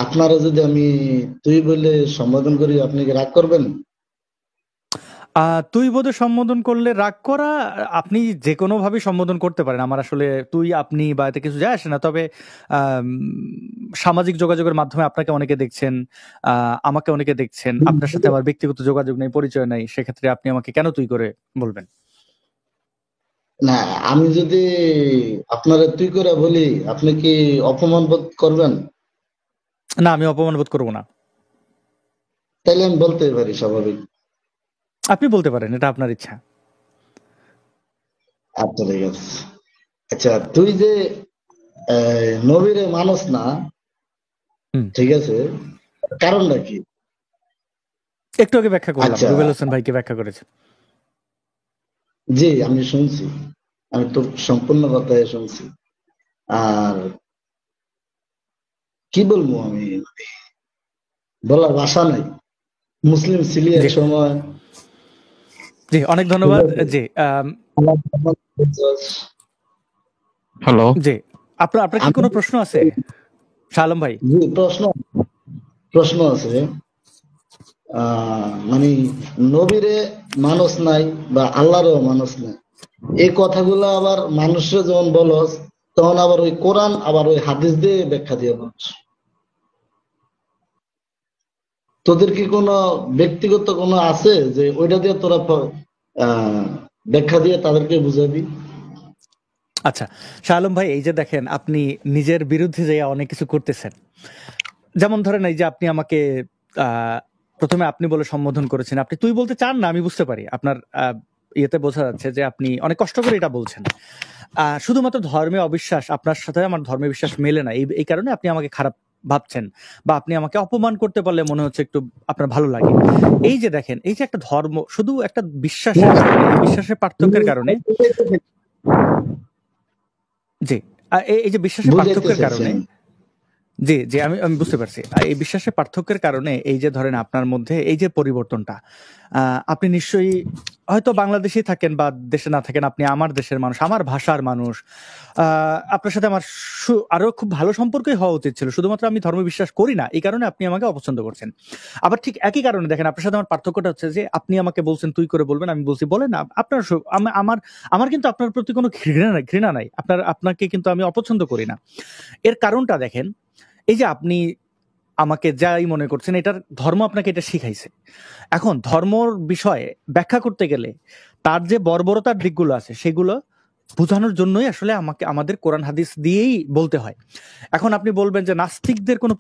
আপনারা যদি আমি তুই বলে সম্বোধন করি, আপনি কি রাগ করবেন? তুই বোধে সম্বোধন করলে রাগ করা, আপনি যে কোনোভাবেই সম্বোধন করতে পারেন। আমার আসলে তুই আপনি বা এতে কিছু যায় আসে না। তবে আম, সামাজিক যোগাযোগের মাধ্যমে আপনাকে অনেকে দেখছেন, আমাকে অনেকে দেখছেন। আপনার সাথে আমার ব্যক্তিগত যোগাযোগ নেই, পরিচয় নাই, সেক্ষেত্রে আপনি আমাকে কেন তুই করে বলবেন? না, আমি যদি আপনারা তুই করে বলি, আপনি কি অপমান বোধ করবেন? না, আমি অপমান বোধ করবো না। তাইলে আমি বলতে পারি, স্বাভাবিক। আপনি বলতে পারেন, এটা আপনার ইচ্ছা। আচ্ছা, ঠিক আছে। আচ্ছা, তুই যে নবীরে মানুষ না, হুম। ঠিক আছে, কারণটা কি? একটু আগে ব্যাখ্যা করলাম, আচ্ছা, রুবেল হোসেন ভাইকে ব্যাখ্যা করেছে। জি, আমি শুনছি। আমি তো সম্পূর্ণ কথাই শুনছি। আর কি বলবো আমি, বলার ভাষা নাই। মুসলিম ছিলি জি, এক সময়, জি, অনেক ঠিক ধন্যবাদ। আছে। জি, আমার ধর্ম বুঝছস? হ্যালো। জি, আপনার আপনার কি আমি, কোনো প্রশ্ন আছে, শাহ আলম ভাই? জি, প্রশ্ন প্রশ্ন আছে। মানে নবীরে মানুষ নাই বা আল্লাহরও মানুষ নাই, এই কথাগুলো আবার মানুষের যখন বলস, তখন আবার ওই কোরআন আবার ওই হাদিস দিয়ে ব্যাখ্যা দিয়ে বলস। তোদের কি কোনো ব্যক্তিগত কোনো আছে যে ওইটা দিয়ে তোরা আহ ব্যাখ্যা দিয়ে তাদেরকে বুঝাবি? আচ্ছা, শাহ আলম ভাই, এই যে দেখেন আপনি নিজের বিরুদ্ধে যাইয়া অনেক কিছু করতেছেন। যেমন ধরেন, এই যে আপনি আমাকে আহ, প্রথমে আপনি বলে সম্বোধন করেছেন। আপনি তুই বলতে চান না, আমি বুঝতে পারি। আপনার ইয়েতে বোঝা যাচ্ছে যে আপনি অনেক কষ্ট করে এটা বলছেন। শুধুমাত্র ধর্মে অবিশ্বাস, আপনার সাথে আমার ধর্মে বিশ্বাস মেলে না, এই এই কারণে আপনি আমাকে খারাপ ভাবছেন, বা আপনি আমাকে অপমান করতে পারলে মনে হচ্ছে একটু আপনার ভালো লাগে। এই যে দেখেন, এই যে একটা ধর্ম, শুধু একটা বিশ্বাসের কারণে, এই বিশ্বাসের পার্থক্যের কারণে, জি, এই যে বিশ্বাসের বুঝাইতে পার্থক্যের চাইছি কারণে, আমি। জি, জি, আমি আমি বুঝতে পারছি। এই বিশ্বাসের পার্থক্যের কারণে এই যে ধরেন আপনার মধ্যে এই যে পরিবর্তনটা, আপনি নিশ্চয়ই হয়তো বাংলাদেশেই থাকেন বা দেশে না থাকেন, আপনি আমার দেশের মানুষ, আমার ভাষার মানুষ। আপনার সাথে আমার আরো খুব ভালো সম্পর্কই হওয়া উচিত ছিল। শুধুমাত্র আমি ধর্ম বিশ্বাস করি না, এই কারণে আপনি আমাকে অপছন্দ করছেন। আবার ঠিক একই কারণে দেখেন, আপনার সাথে আমার পার্থক্যটা হচ্ছে যে আপনি আমাকে বলছেন তুই করে বলবেন, আমি বলছি বলেন না। আপনার আমার আমার কিন্তু আপনার প্রতি কোনো ঘৃণা নাই। আপনাকে কিন্তু আমি অপছন্দ করি না। এর কারণটা দেখেন, এই যে আপনি আমাকে যাই মনে করছেন, এটার ধর্ম আপনাকে এটা শিখাইছে। এখন ধর্মর বিষয়ে ব্যাখ্যা করতে গেলে তার যে বর্বরতার দিকগুলো আছে, সেগুলো বোঝানোর জন্যই আসলে আমাদের কোরআন হাদিস দিয়েই বলতে হয়। এখন আপনি বলবেন যে নাস্তিকদের কোনো